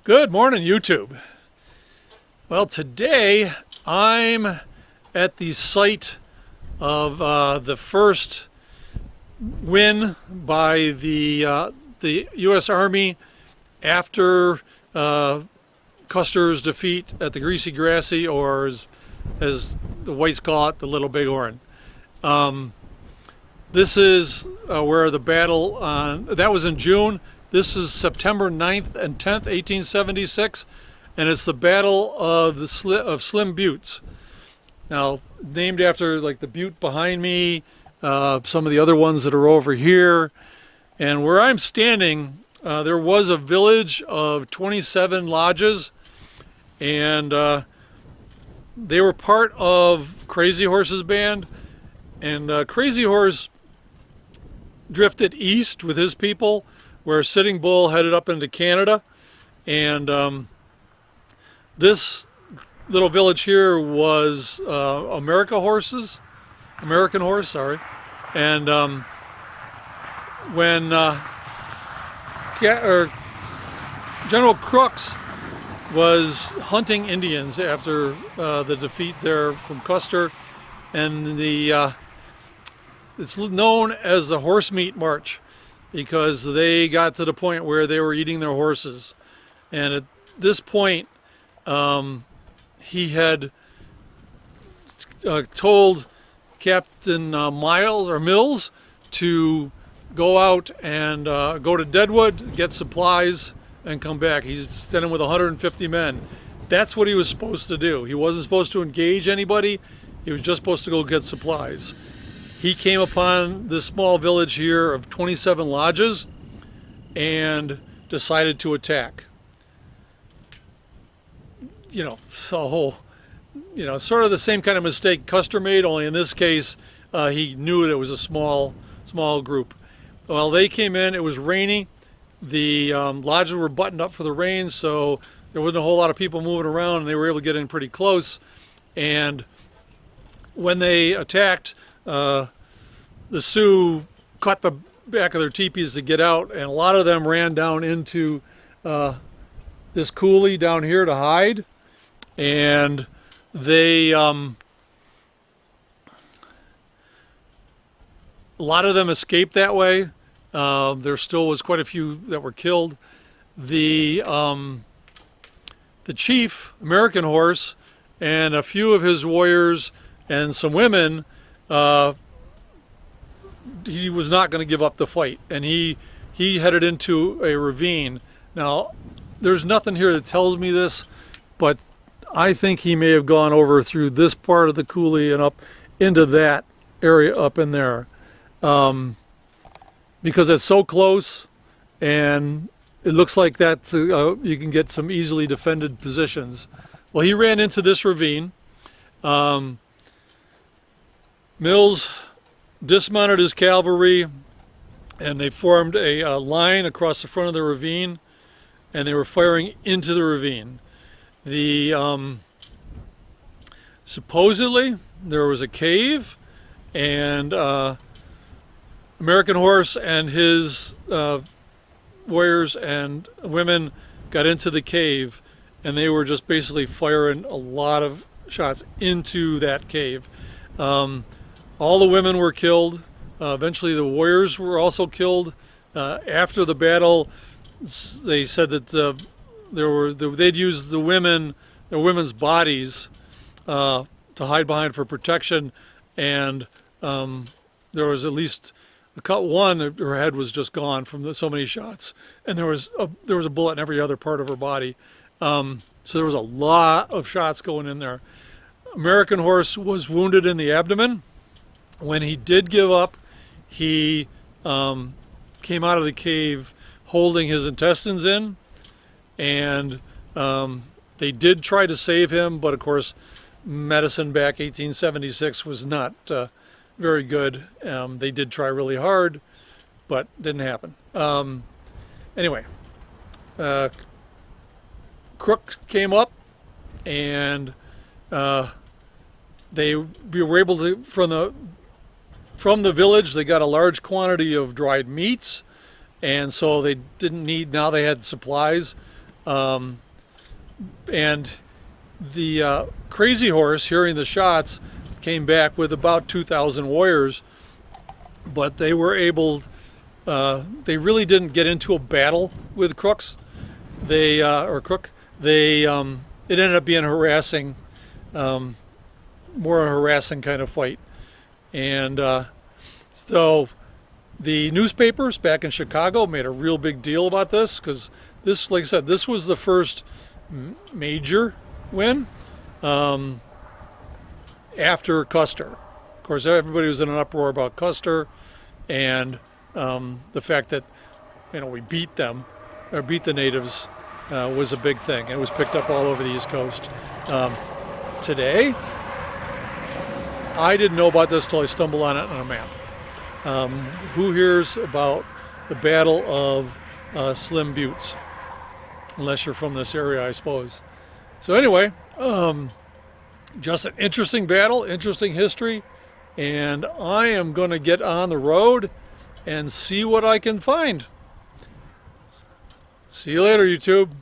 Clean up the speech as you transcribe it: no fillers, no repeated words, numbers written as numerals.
Good morning, YouTube. Well, today I'm at the site of the first win by the U.S. Army after Custer's defeat at the Greasy Grassy, or as the whites call it, the Little Bighorn. This is where the battle, that was in June. This is September 9th and 10th, 1876, and it's the Battle of the Slim Buttes. Now, named after like the butte behind me, some of the other ones that are over here. And where I'm standing, there was a village of 27 lodges, and they were part of Crazy Horse's band. And Crazy Horse drifted east with his people, where Sitting Bull headed up into Canada. And this little village here was American Horse, sorry. And when General Crooks was hunting Indians after the defeat there from Custer, and it's known as the Horse Meat March, because they got to the point where they were eating their horses. And at this point, he had told Captain Mills to go out and go to Deadwood, get supplies, and come back. He's sending with 150 men. That's what he was supposed to do. He wasn't supposed to engage anybody. He was just supposed to go get supplies. He came upon this small village here of 27 lodges and decided to attack. Sort of the same kind of mistake Custer made, only in this case, he knew that it was a small group. Well, they came in, it was rainy. The lodges were buttoned up for the rain, so there wasn't a whole lot of people moving around, and they were able to get in pretty close. And when they attacked, the Sioux cut the back of their teepees to get out, and a lot of them ran down into this coulee down here to hide. And they, a lot of them escaped that way. There still was quite a few that were killed. The chief, American Horse, and a few of his warriors and some women, he was not going to give up the fight, and he headed into a ravine. Now, there's nothing here that tells me this, but I think he may have gone over through this part of the coulee and up into that area up in there, because it's so close, and it looks like that you can get some easily defended positions. Well, he ran into this ravine. Mills dismounted his cavalry, and they formed a line across the front of the ravine, and they were firing into the ravine. Supposedly there was a cave, and American Horse and his warriors and women got into the cave, and they were just basically firing a lot of shots into that cave. All the women were killed. Eventually the warriors were also killed. After the battle, they said that they'd used their women's bodies to hide behind for protection, and there was at least one, her head was just gone from so many shots, and there was a bullet in every other part of her body. So there was a lot of shots going in there. American Horse was wounded in the abdomen. When he did give up, he came out of the cave holding his intestines in, and they did try to save him, but of course medicine back 1876 was not very good. They did try really hard, but didn't happen. Anyway, Crook came up, and they were able to, from the village, they got a large quantity of dried meats, and so they didn't need, now they had supplies. And the Crazy Horse, hearing the shots, came back with about 2,000 warriors, but they were able. They really didn't get into a battle with Crooks. Crook. It ended up being harassing, more a harassing kind of fight, and so the newspapers back in Chicago made a real big deal about this because this, like I said, this was the first major win after Custer. Of course, everybody was in an uproar about Custer and the fact that we beat them or beat the natives was a big thing. It was picked up all over the East Coast. Today, I didn't know about this till I stumbled on it on a map. Who hears about the Battle of Slim Buttes? Unless you're from this area, I suppose. So anyway, just an interesting battle, interesting history, and I am going to get on the road and see what I can find. See you later, YouTube.